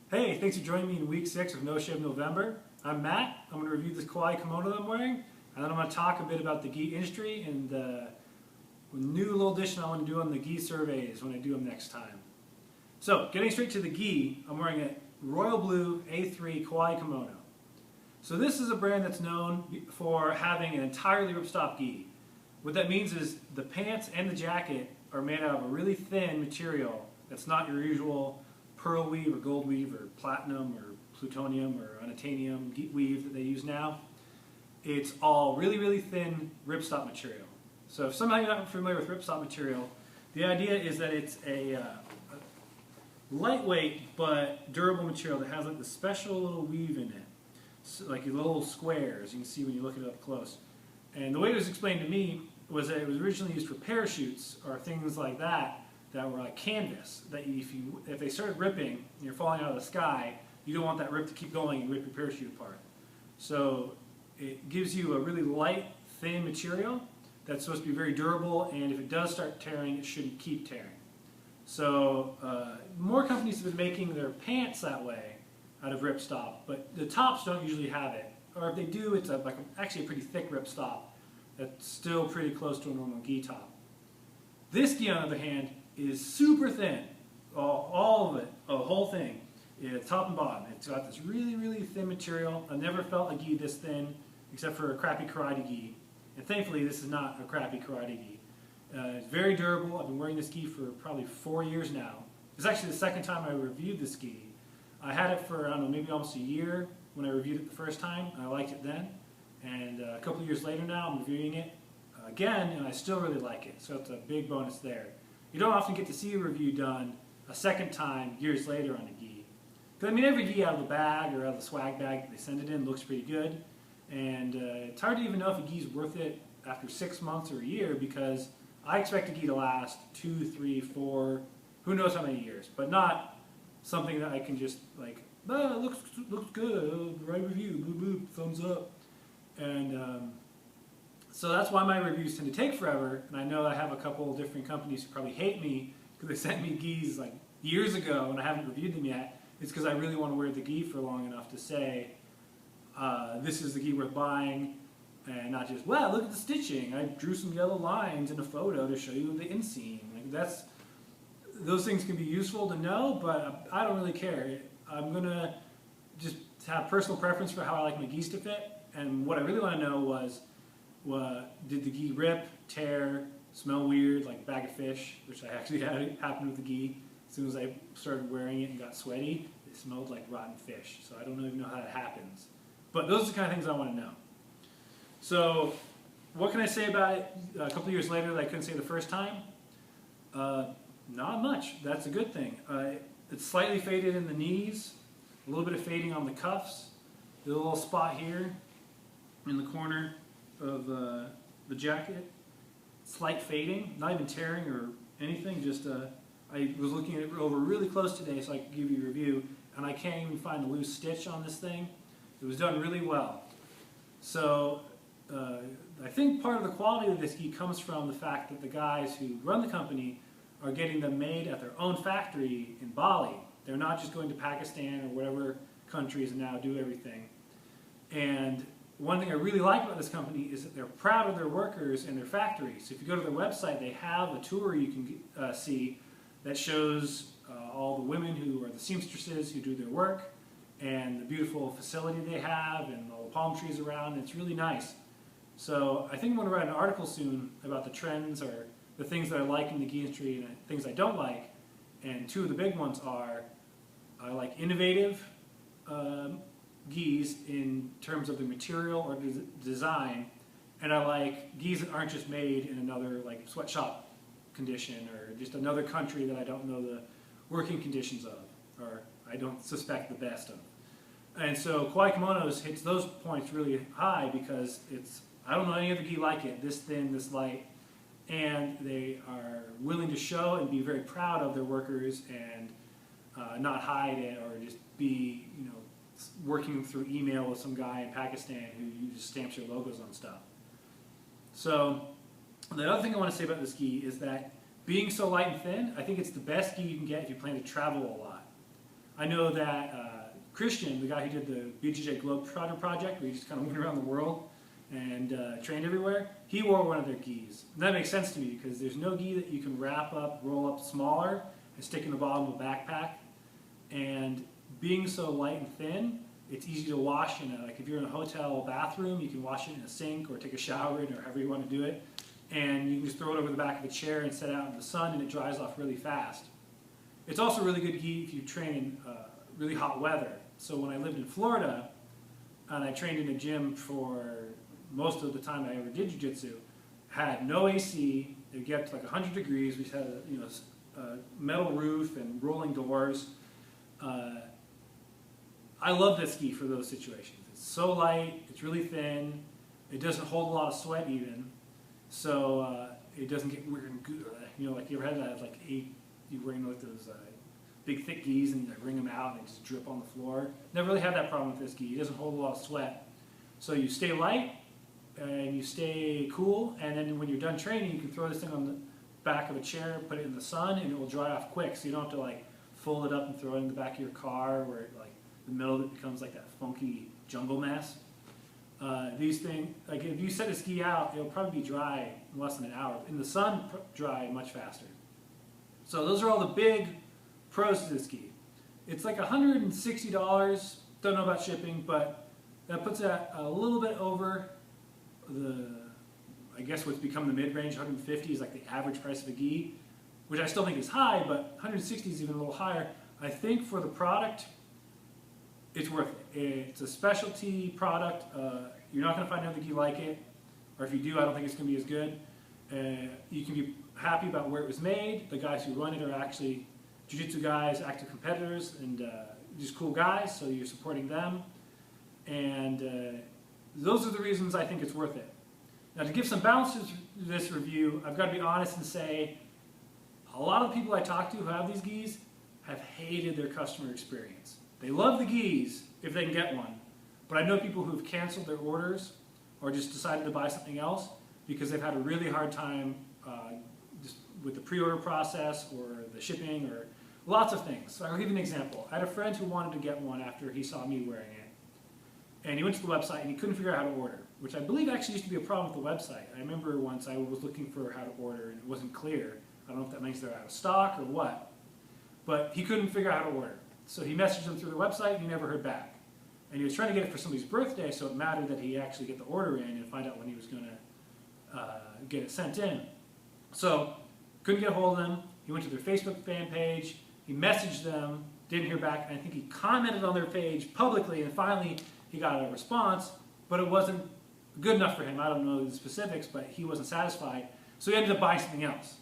Hey, thanks for joining me in week 6 of No Shave November. I'm Matt. I'm going to review this Kauai kimono that I'm wearing, and then I'm going to talk a bit about the gi industry and a new little addition I want to do on the gi surveys when I do them next time. So, getting straight to the gi, I'm wearing a royal blue A3 Kauai kimono. So this is a brand that's known for having an entirely ripstop gi. What that means is the pants and the jacket are made out of a really thin material that's not your usual pearl weave or gold weave or platinum or plutonium or unobtainium weave that they use now. It's all really, really thin ripstop material. So if somehow you're not familiar with ripstop material, the idea is that it's a lightweight but durable material that has like the special little weave in it. So, like little squares you can see when you look at it up close. And the way it was explained to me was that it was originally used for parachutes or things like that were like canvas, that if they started ripping and you're falling out of the sky, you don't want that rip to keep going and rip your parachute apart. So it gives you a really light, thin material that's supposed to be very durable, and if it does start tearing, it shouldn't keep tearing. So more companies have been making their pants that way out of ripstop, but the tops don't usually have it. Or if they do, it's actually a pretty thick ripstop that's still pretty close to a normal gi top. This gi, on the other hand, is super thin. All of it, the whole thing, top and bottom. It's got this really, really thin material. I've never felt a gi this thin, except for a crappy karate gi. And thankfully, this is not a crappy karate gi. It's very durable. I've been wearing this gi for probably 4 years now. It's actually the second time I reviewed this gi. I had it for, I don't know, maybe almost a year when I reviewed it the first time, and I liked it then. And a couple of years later now, I'm reviewing it again, and I still really like it. So it's a big bonus there. You don't often get to see a review done a second time years later on a gi. Because I mean, every gi out of the bag or out of the swag bag that they send it in looks pretty good. And it's hard to even know if a gi is worth it after 6 months or a year, because I expect a gi to last 2, 3, 4, who knows how many years, but not something that I can just like, oh, it looks good, right review, boop boop, thumbs up. And so that's why my reviews tend to take forever, and I know I have a couple of different companies who probably hate me because they sent me gis like years ago and I haven't reviewed them yet. It's because I really want to wear the gi for long enough to say, this is the gi worth buying, and not just, wow, look at the stitching, I drew some yellow lines in a photo to show you the inseam. Like those things can be useful to know, but I don't really care. I'm going to just have personal preference for how I like my gis to fit, and what I really want to know was, did the gi rip, tear, smell weird, like a bag of fish, which I actually had happen with the gi. As soon as I started wearing it and got sweaty, it smelled like rotten fish. So I don't even know how that happens. But those are the kind of things I want to know. So what can I say about it a couple of years later that I couldn't say the first time? Not much. That's a good thing. It's slightly faded in the knees, a little bit of fading on the cuffs, the little spot here in the corner of the jacket, slight fading, not even tearing or anything, just I was looking at it over really close today so I could give you a review, and I can't even find a loose stitch on this thing. It was done really well. So I think part of the quality of this gi comes from the fact that the guys who run the company are getting them made at their own factory in Bali. They're not just going to Pakistan or whatever countries and now do everything. And one thing I really like about this company is that they're proud of their workers and their factories. So if you go to their website, they have a tour you can see that shows all the women who are the seamstresses who do their work, and the beautiful facility they have, and all the palm trees around. It's really nice. So I think I'm going to write an article soon about the trends or the things that I like in the gi industry and things I don't like. And two of the big ones are, I like innovative gis in terms of the material or design, and I like gis that aren't just made in another like sweatshop condition or just another country that I don't know the working conditions of, or I don't suspect the best of. And so Kauai Kimonos hits those points really high because I don't know any other gi like it, this thin, this light, and they are willing to show and be very proud of their workers and not hide it or just be, working through email with some guy in Pakistan who just stamps your logos on stuff. So the other thing I want to say about this gi is that being so light and thin, I think it's the best gi you can get if you plan to travel a lot. I know that Christian, the guy who did the BJJ Globetrotter project, where he just kind of went around the world and trained everywhere, he wore one of their gis. And that makes sense to me because there's no gi that you can wrap up, roll up smaller, and stick in the bottom of a backpack. And being so light and thin, it's easy to wash in like if you're in a hotel bathroom, you can wash it in a sink or take a shower in or however you want to do it. And you can just throw it over the back of a chair and set it out in the sun and it dries off really fast. It's also really good gi if you train in really hot weather. So when I lived in Florida and I trained in a gym for most of the time I ever did jiu-jitsu, had no AC, it would get to like 100 degrees, we had a metal roof and rolling doors. I love this gi for those situations. It's so light, it's really thin, it doesn't hold a lot of sweat even, so it doesn't get weird and good. Like you ever had that, like you're wearing like those big thick gis and you like wring them out and they just drip on the floor. Never really had that problem with this gi. It doesn't hold a lot of sweat. So you stay light and you stay cool, and then when you're done training, you can throw this thing on the back of a chair, put it in the sun, and it will dry off quick. So you don't have to like fold it up and throw it in the back of your car where it, like the middle of it becomes like that funky jungle mess. These things, like if you set this gi out, it'll probably be dry in less than an hour. In the sun, dry much faster. So those are all the big pros to this gi. It's like $160. Don't know about shipping, but that puts it at a little bit over I guess what's become the mid-range. 150 is like the average price of a gi, which I still think is high, but 160 is even a little higher. I think for the product, it's worth it. It's a specialty product. You're not going to find another gi like it, or if you do, I don't think it's going to be as good. You can be happy about where it was made. The guys who run it are actually jiu-jitsu guys, active competitors, and just cool guys, so you're supporting them. And those are the reasons I think it's worth it. Now, to give some balance to this review, I've got to be honest and say a lot of the people I talk to who have these gis have hated their customer experience. They love the gis if they can get one, but I know people who have canceled their orders or just decided to buy something else because they've had a really hard time just with the pre-order process or the shipping or lots of things. So I'll give you an example. I had a friend who wanted to get one after he saw me wearing it. And he went to the website and he couldn't figure out how to order, which I believe actually used to be a problem with the website. I remember once I was looking for how to order and it wasn't clear. I don't know if that means they're out of stock or what. But he couldn't figure out how to order. So he messaged them through the website and he never heard back. And he was trying to get it for somebody's birthday, so it mattered that he actually get the order in and find out when he was going to get it sent in. So couldn't get a hold of them. He went to their Facebook fan page. He messaged them, didn't hear back, and I think he commented on their page publicly, and finally he got a response, but it wasn't good enough for him. I don't know the specifics, but he wasn't satisfied. So he ended up buying something else.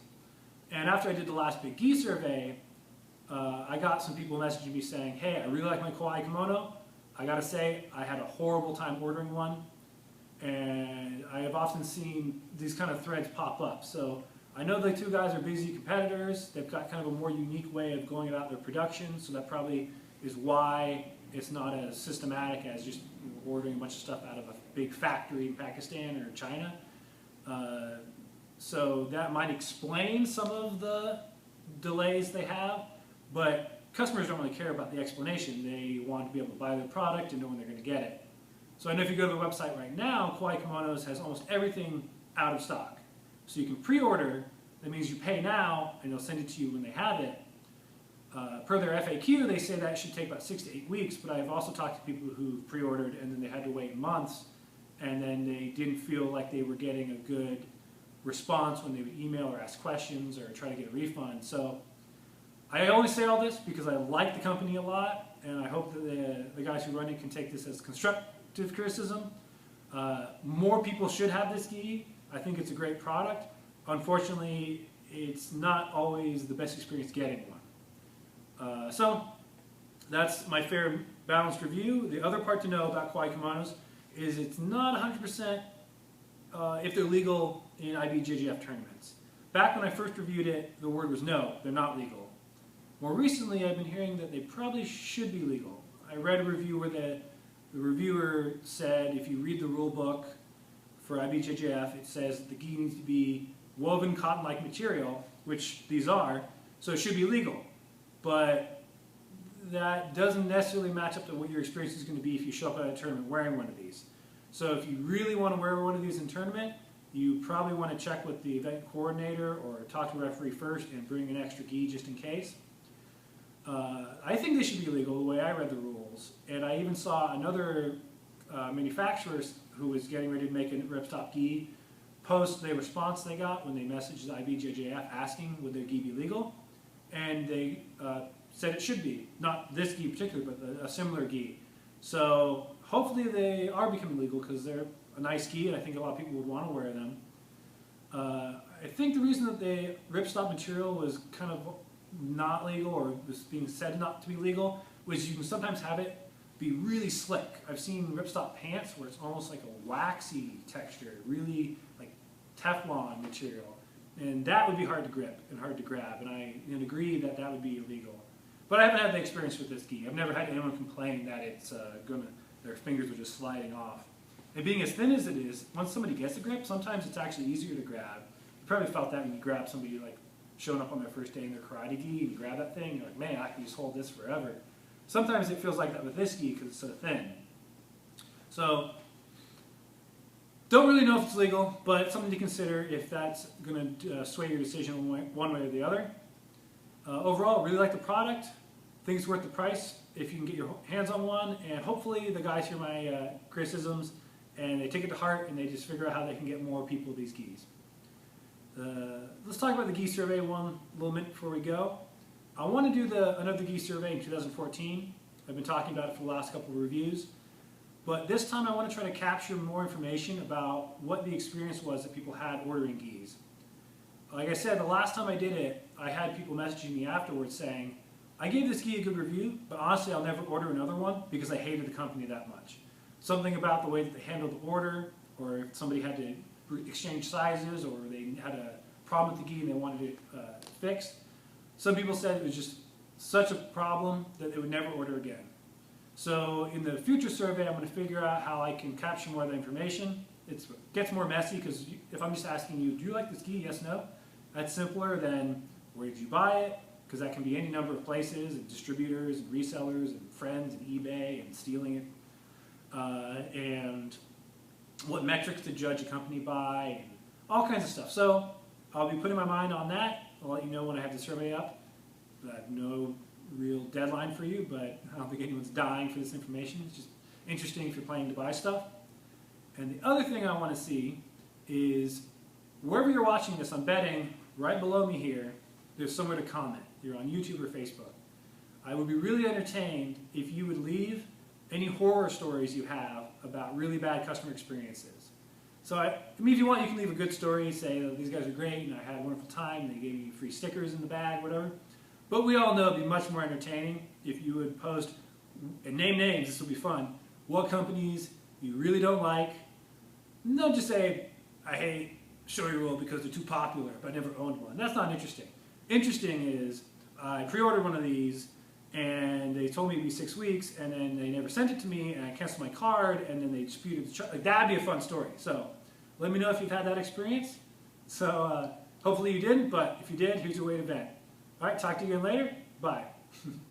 And after I did the last big gi survey, I got some people messaging me saying, hey, I really like my Kauai kimono. I gotta say, I had a horrible time ordering one. And I have often seen these kind of threads pop up. So I know the two guys are busy competitors. They've got kind of a more unique way of going about their production, so that probably is why it's not as systematic as just ordering a bunch of stuff out of a big factory in Pakistan or China. So that might explain some of the delays they have, but customers don't really care about the explanation. They want to be able to buy their product and know when they're going to get it. So I know if you go to the website right now, Kauai Kimonos has almost everything out of stock. So you can pre-order. That means you pay now and they'll send it to you when they have it. Per their FAQ, they say that it should take about 6 to 8 weeks, but I've also talked to people who pre-ordered and then they had to wait months, and then they didn't feel like they were getting a good response when they would email or ask questions or try to get a refund. So I only say all this because I like the company a lot, and I hope that the guys who run it can take this as constructive criticism. More people should have this gi. I think it's a great product. Unfortunately, it's not always the best experience getting one. So that's my fair balanced review. The other part to know about Kauai Kimonos is it's not 100% if they're legal in IBJJF tournaments. Back when I first reviewed it, the word was no, they're not legal. More recently, I've been hearing that they probably should be legal. I read a review where the reviewer said if you read the rule book for IBJJF, it says that the gi needs to be woven cotton-like material, which these are, so it should be legal. But that doesn't necessarily match up to what your experience is going to be if you show up at a tournament wearing one of these. So if you really want to wear one of these in tournament, you probably want to check with the event coordinator or talk to the referee first and bring an extra gi just in case. I think they should be legal the way I read the rules. And I even saw another manufacturer who was getting ready to make a Ripstop gi post the response they got when they messaged the IBJJF asking would their gi be legal. And they said it should be. Not this gi in particular, but a similar gi. So hopefully they are becoming legal because they're a nice gi and I think a lot of people would want to wear them. I think the reason that the Ripstop material was kind of not legal or was being said not to be legal was you can sometimes have it be really slick. I've seen Ripstop pants where it's almost like a waxy texture, really like Teflon material. And that would be hard to grip and hard to grab, and I agree that that would be illegal. But I haven't had the experience with this gi. I've never had anyone complain that it's their fingers are just sliding off. And being as thin as it is, once somebody gets a grip, sometimes it's actually easier to grab. You probably felt that when you grab somebody like showing up on their first day in their karate gi, and you grab that thing, you're like, man, I can just hold this forever. Sometimes it feels like that with this gi because it's so thin. So, don't really know if it's legal, but it's something to consider if that's going to sway your decision one way or the other. Overall, really like the product. Think it's worth the price if you can get your hands on one, and hopefully the guys hear my criticisms and they take it to heart and they just figure out how they can get more people these gis. Let's talk about the gi survey one little minute before we go. I want to do another gi survey in 2014. I've been talking about it for the last couple of reviews. But this time I want to try to capture more information about what the experience was that people had ordering gis. Like I said, the last time I did it, I had people messaging me afterwards saying, I gave this gi a good review, but honestly I'll never order another one because I hated the company that much. Something about the way that they handled the order, or if somebody had to exchange sizes, or they had a problem with the gi and they wanted it fixed. Some people said it was just such a problem that they would never order again. So in the future survey, I'm going to figure out how I can capture more of the information. It gets more messy because if I'm just asking you, do you like this gi? Yes, no. That's simpler than where did you buy it? Because that can be any number of places, and distributors, and resellers, and friends, and eBay, and stealing it. And what metrics to judge a company by, and all kinds of stuff. So I'll be putting my mind on that. I'll let you know when I have the survey up. I have no real deadline for you, but I don't think anyone's dying for this information. It's just interesting if you're planning to buy stuff. And the other thing I want to see is wherever you're watching this, I'm betting right below me here, there's somewhere to comment. You're on YouTube or Facebook. I would be really entertained if you would leave any horror stories you have about really bad customer experiences. So I mean, if you want, you can leave a good story, say, oh, these guys are great, and I had a wonderful time, they gave me free stickers in the bag, whatever. But we all know it'd be much more entertaining if you would post, and name names, this will be fun, what companies you really don't like. Don't just say, I hate Showy Roll because they're too popular, but I never owned one. That's not interesting. Interesting is, I pre-ordered one of these, and they told me it'd be 6 weeks, and then they never sent it to me, and I canceled my card, and then they disputed the charge. Like, that'd be a fun story. So let me know if you've had that experience. So hopefully you didn't, but if you did, here's your way to vent. All right, talk to you again later. Bye.